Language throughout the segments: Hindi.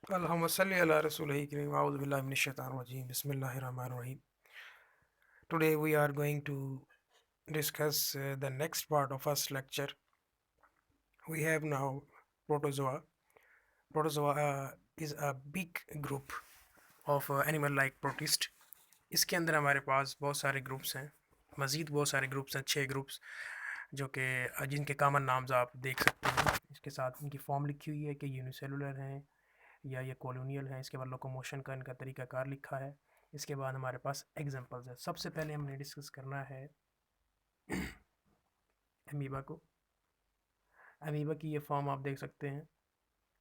Allahumma salli ala Rasulih Kareem. A'udhu billahi minash shaitanir rajeem. Bismillahir rahmanir rahim. Today we are going to discuss the next part of our lecture. We have now protozoa. Protozoa is a big group of animal like protist. इसके अंदर हमारे पास बहुत सारे ग्रुप्स हैं, मज़ीद बहुत सारे ग्रुप्स हैं, 6 ग्रुप्स जो कि जिनके कॉमन नाम्स आप देख सकते हैं। इसके साथ इनकी फॉर्म लिखी हुई है कि यूनिसेलुलर हैं या ये कॉलोनियल है। इसके बाद लोकोमोशन का इनका तरीक़ाकार लिखा है। इसके बाद हमारे पास एग्जांपल्स है। सबसे पहले हमने डिस्कस करना है अमीबा को। अमीबा की ये फॉर्म आप देख सकते हैं,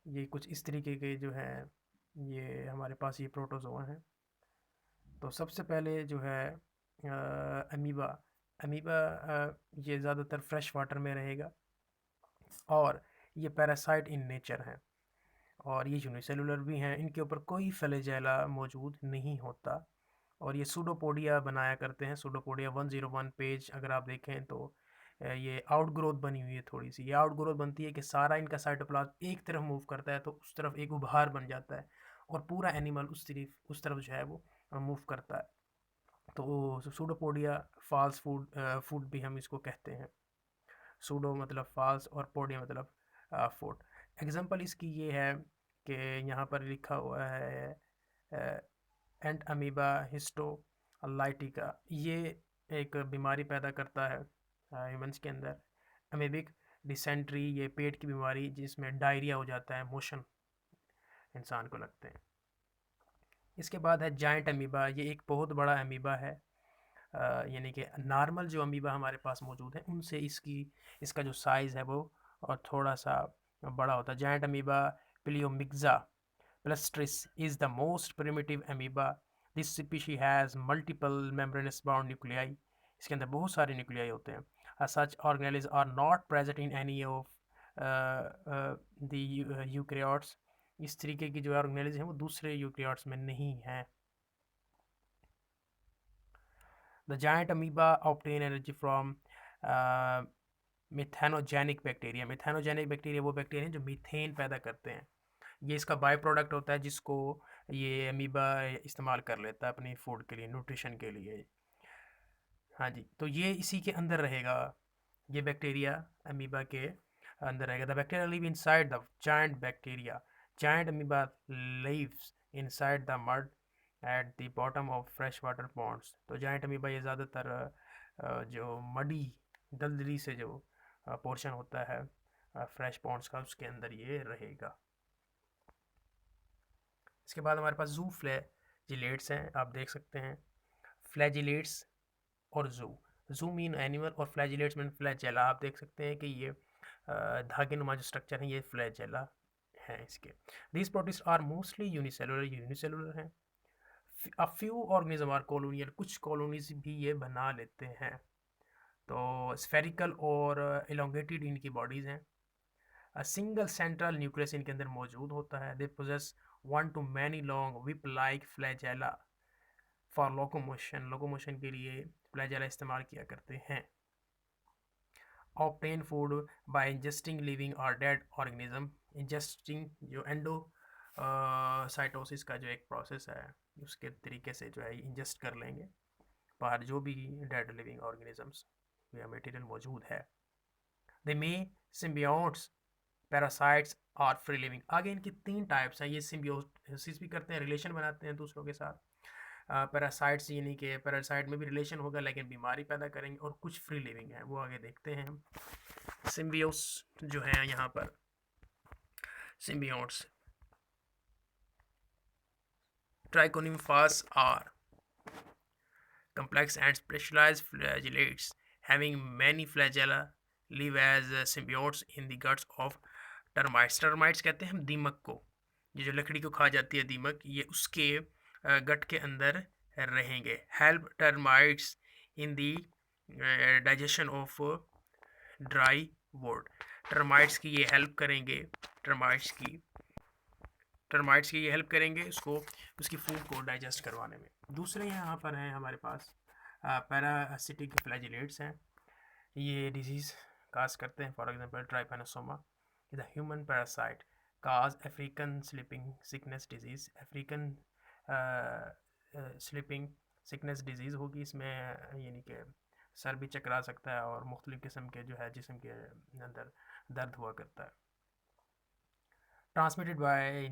ये कुछ इस तरीके के जो है, ये हमारे पास ये प्रोटोजोआ हैं। तो सबसे पहले जो है अमीबा अमीबा ये ज़्यादातर फ्रेश वाटर में रहेगा और ये पैरासाइट इन नेचर हैं और ये यूनिसेलुलर भी हैं। इनके ऊपर कोई फ्लैजेला मौजूद नहीं होता और ये सूडोपोडिया बनाया करते हैं। सूडोपोडिया 101 पेज अगर आप देखें तो ये आउटग्रोथ बनी हुई है थोड़ी सी। ये आउटग्रोथ बनती है कि सारा इनका साइटोप्लाज्म एक तरफ मूव करता है तो उस तरफ एक उभार बन जाता है और पूरा एनिमल उस तरफ जो है वो मूव करता है। तो सूडोपोडिया फॉल्स फूड भी हम इसको कहते हैं। सूडो मतलब फॉल्स और पोडिया मतलब फूड। एग्जांपल इसकी ये है कि यहाँ पर लिखा हुआ है एंट अमीबा हिस्टोलाइटिका। ये एक बीमारी पैदा करता है ह्यूमंस के अंदर, अमीबिक डिसेंट्री। ये पेट की बीमारी जिसमें डायरिया हो जाता है, मोशन इंसान को लगते हैं। इसके बाद है जाइंट अमीबा। ये एक बहुत बड़ा अमीबा है, यानी कि नॉर्मल जो अमीबा हमारे पास मौजूद है उनसे इसका जो साइज़ है वो और थोड़ा सा बड़ा होता है। Giant amoeba pelomyxa palustris is the most primitive amoeba. This species has multiple membranous bound nuclei. इसके अंदर बहुत सारे न्यूक्लियाई होते हैं। Such organelles are not present in any of the eukaryotes. इस तरीके की जो ऑर्गेनेल्स हैं वो दूसरे यूकैरियोट्स में नहीं हैं। The giant amoeba obtain energy from methanogenic bacteria. Methanogenic bacteria वो बैक्टीरिया हैं जो मीथेन पैदा करते हैं। ये इसका बाय प्रोडक्ट होता है जिसको ये अमीबा इस्तेमाल कर लेता है अपनी फूड के लिए, न्यूट्रिशन के लिए। हाँ जी, तो ये इसी के अंदर रहेगा, ये बैक्टीरिया अमीबा के अंदर रहेगा। The bacteria live inside the giant bacteria. Giant amoeba lives inside the mud at the bottom of fresh water ponds. तो जायंट अमीबा ये ज़्यादातर जो मडी दलदली से जो पोर्शन होता है फ्रेश पॉन्ड्स का, उसके अंदर ये रहेगा। इसके बाद हमारे पास जू फ्लैजिलेट्स हैं, आप देख सकते हैं। फ्लैजिलेट्स और जू मीन एनिमल और फ्लैजिलेट्स मीन फ्लैजेला। आप देख सकते हैं कि ये धागे नुमा जो स्ट्रक्चर है ये फ्लैजेला है इसके। These protist are mostly unicellular हैं। A few organism are colonial. कुछ कॉलोनीज भी ये बना लेते हैं। तो स्फेरिकल और एलोंगेटेड इनकी बॉडीज़ हैं। अ सिंगल सेंट्रल न्यूक्लियस इनके अंदर मौजूद होता है। They possess one to many long whip like flagella for locomotion. Locomotion के लिए फ्लैजेला इस्तेमाल किया करते हैं। Obtain food by ingesting living और डेड ऑर्गेनिज्म। इंजेस्टिंग जो एंडो साइटोसिस का जो एक प्रोसेस है उसके तरीके से जो है इंजेस्ट कर लेंगे बाहर जो भी डेड लिविंग ऑर्गेनिजम्स या मटेरियल मौजूद है। दे मे सिम्बियोट्स पैरासाइट्स और फ्री लिविंग। आगे इनकी 3 टाइप्स हैं। ये सिम्बियोसिस भी करते हैं, रिलेशन बनाते हैं दूसरों के साथ। पैरासाइट्स यानी कि पैरासाइट में भी रिलेशन होगा लेकिन बीमारी पैदा करेंगे, और कुछ फ्री लिविंग है वो आगे देखते हैं हम। सिम्बियोस जो है यहाँ पर symbiotes trichonymphas are complex and specialized flagellates having many flagella live as symbiotes in the guts of termites. termites कहते हैं हम दीमक को, ये जो लकड़ी को खा जाती है दीमक, ये उसके गट के अंदर रहेंगे। Help termites in the digestion of dry would. Termites की ये हेल्प करेंगे, टर्माइट्स की ये हेल्प करेंगे उसको उसकी फूड को डाइजेस्ट करवाने में। दूसरे यहाँ पर हैं हमारे पास पैरासिटिक फ्लैजिलेट्स हैं। ये डिजीज़ काज करते हैं, for example Trypanosoma the human parasite cause African sleeping sickness disease, African sleeping sickness disease होगी। इसमें यानी कि सर भी चकरा सकता है और मुख्तलिफ़ किस्म के जो है जिस्म के अंदर दर्द हुआ करता है। Transmitted by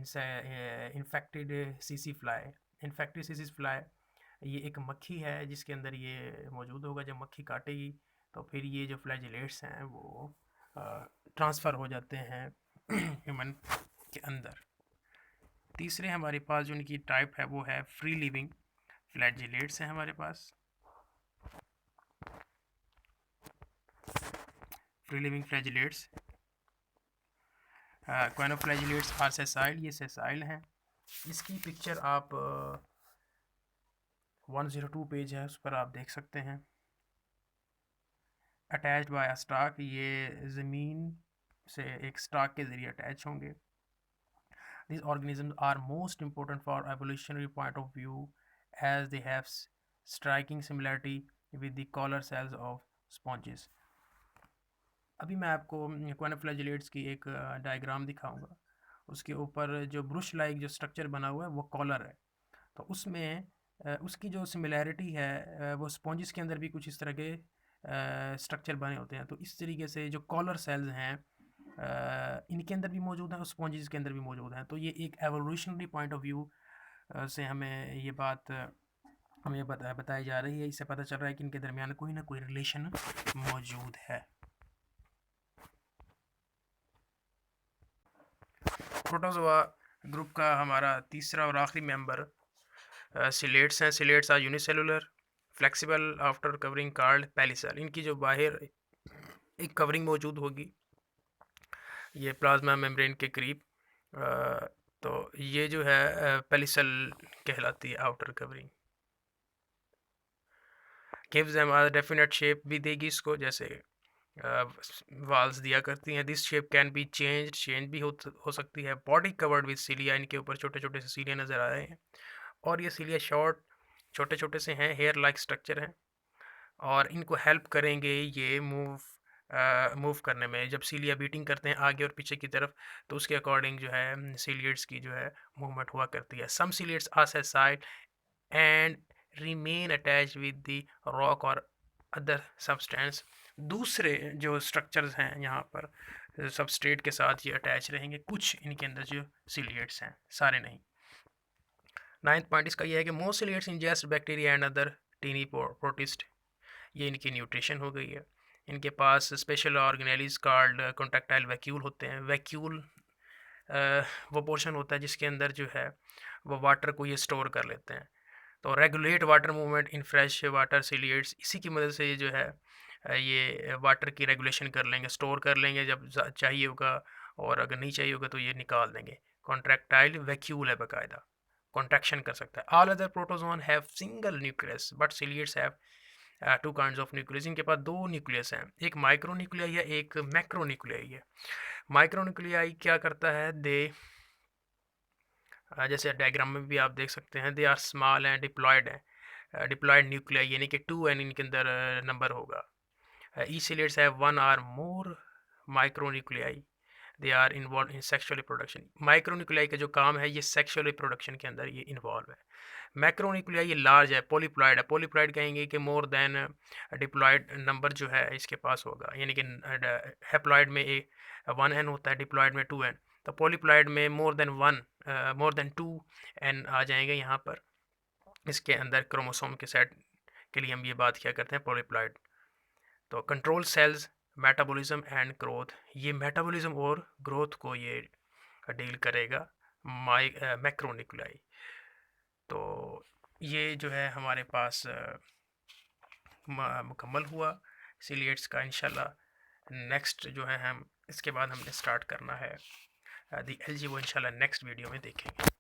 infected CC fly, infected CC fly ये एक मक्खी है जिसके अंदर ये मौजूद होगा। जब मक्खी काटेगी तो फिर ये जो फ्लैजिलेट्स हैं वो ट्रांसफ़र हो जाते हैं ह्यूमन के अंदर। तीसरे हमारे पास जो इनकी टाइप है वो है फ्री लिविंग फ्लैजिलेट्स हैं हमारे पास। Free living flagellates क्वाइनोफ्लैजिलेट्स are sessile, ये सेसाइल हैं। इसकी पिक्चर आप 102 पेज है उस पर आप देख सकते हैं। अटैच्ड बाय अ स्टॉक, ये ज़मीन से एक स्टॉक के ज़रिए अटैच होंगे। These organisms are most important for evolutionary point of view as they have striking similarity with the collar cells of sponges. अभी मैं आपको क्वाइनोफ्लैजिलेट्स की एक डायग्राम दिखाऊंगा। उसके ऊपर जो ब्रुश लाइक जो स्ट्रक्चर बना हुआ है वो कॉलर है। तो उसमें उसकी जो सिमिलैरिटी है वो स्पॉन्जेस के अंदर भी कुछ इस तरह के स्ट्रक्चर बने होते हैं। तो इस तरीके से जो कॉलर सेल्स हैं इनके अंदर भी मौजूद हैं और स्पॉन्जेस के अंदर भी मौजूद हैं। तो ये एक एवोल्यूशनरी पॉइंट ऑफ व्यू से हमें ये बात हमें बताई जा रही है। इससे पता चल रहा है कि इनके दरमियान कोई ना कोई रिलेशन मौजूद है। प्रोटोजोआ ग्रुप का हमारा तीसरा और आखिरी मेंबर सिलेट्स हैं। Ciliates are unicellular flexible outer covering called pellicle. इनकी जो बाहर एक कवरिंग मौजूद होगी ये प्लाज्मा मेम्ब्रेन के करीब, तो ये जो है पेलिसेल कहलाती है outer covering. Gives them a definite shape भी देगी इसको, जैसे वाल्स दिया करती हैं। This shape can be change भी हो सकती है। बॉडी कवर्ड विद सीलिया, इनके ऊपर छोटे छोटे से सीलिया नज़र आ रहे हैं और ये सीलिया छोटे छोटे से हैं, हेयर लाइक स्ट्रक्चर हैं और इनको हेल्प करेंगे ये मूव करने में। जब सीलिया बीटिंग करते हैं आगे और पीछे की तरफ तो उसके अकॉर्डिंग जो है सीलियट्स की जो है मूवमेंट हुआ करती है। Some ciliates are sessile and remain attach with the rock और अदर सब्सटेंस। दूसरे जो स्ट्रक्चर्स हैं यहाँ पर सबस्ट्रेट के साथ ये अटैच रहेंगे, कुछ इनके अंदर जो सीलियट्स हैं, सारे नहीं। 9th पॉइंट इसका ये है कि most ciliates ingest bacteria and other tiny protist. ये इनकी न्यूट्रिशन हो गई है। इनके पास special organelles called contractile vacuole होते हैं। वैक्यूल वो पोर्शन होता है जिसके अंदर जो है वो वाटर को ये स्टोर कर लेते हैं। तो regulate water movement in fresh water ciliates, इसी की मदद से ये जो है ये वाटर की रेगुलेशन कर लेंगे, स्टोर कर लेंगे जब चाहिए होगा और अगर नहीं चाहिए होगा तो ये निकाल देंगे। कॉन्ट्रैक्टाइल वैक्यूल है, बाकायदा कॉन्ट्रैक्शन कर सकता है। All other protozoan have single nucleus but ciliates have two kinds of nucleus. इनके पास दो न्यूक्लियस हैं, एक माइक्रोन्यूक्लियाई है, एक मैक्रोन्यूक्लियाई है। माइक्रोन्यूक्लियाई क्या करता है, दे जैसे डायग्राम में भी आप देख सकते हैं, they are small and diploid है। डिप्लॉयड न्यूक्लियाई यानी कि 2n इनके अंदर नंबर होगा। Each ciliates have 1 or more micronuclei, they are involved in sexual reproduction. Micronuclei का जो काम है ये सेक्शुअल रिप्रोडक्शन के अंदर ये इन्वॉल्व है। मैक्रोन्यूक्लियाई ये लार्ज है, पॉलीप्लॉयड है। पॉलीप्लॉयड कहेंगे कि मोर देन डिप्लॉयड नंबर जो है इसके पास होगा, यानी कि हैप्लॉयड में 1n होता है, डिप्लॉयड में 2n। तो पॉलीप्लॉयड में मोर देन 2n आ जाएंगे यहाँ पर। इसके अंदर क्रोमोसोम के सेट के लिए हम ये बात किया करते हैं पॉलीप्लॉयड। तो control cells metabolism and growth, ये मेटाबॉलिज्म और ग्रोथ को ये डील करेगा मैक्रोन्यूक्लियाई। तो ये जो है हमारे पास मुकम्मल हुआ सीलियट्स का। इंशाल्लाह नेक्स्ट जो है हम इसके बाद हमने स्टार्ट करना है दी एलजी, वो इंशाल्लाह नेक्स्ट वीडियो में देखेंगे।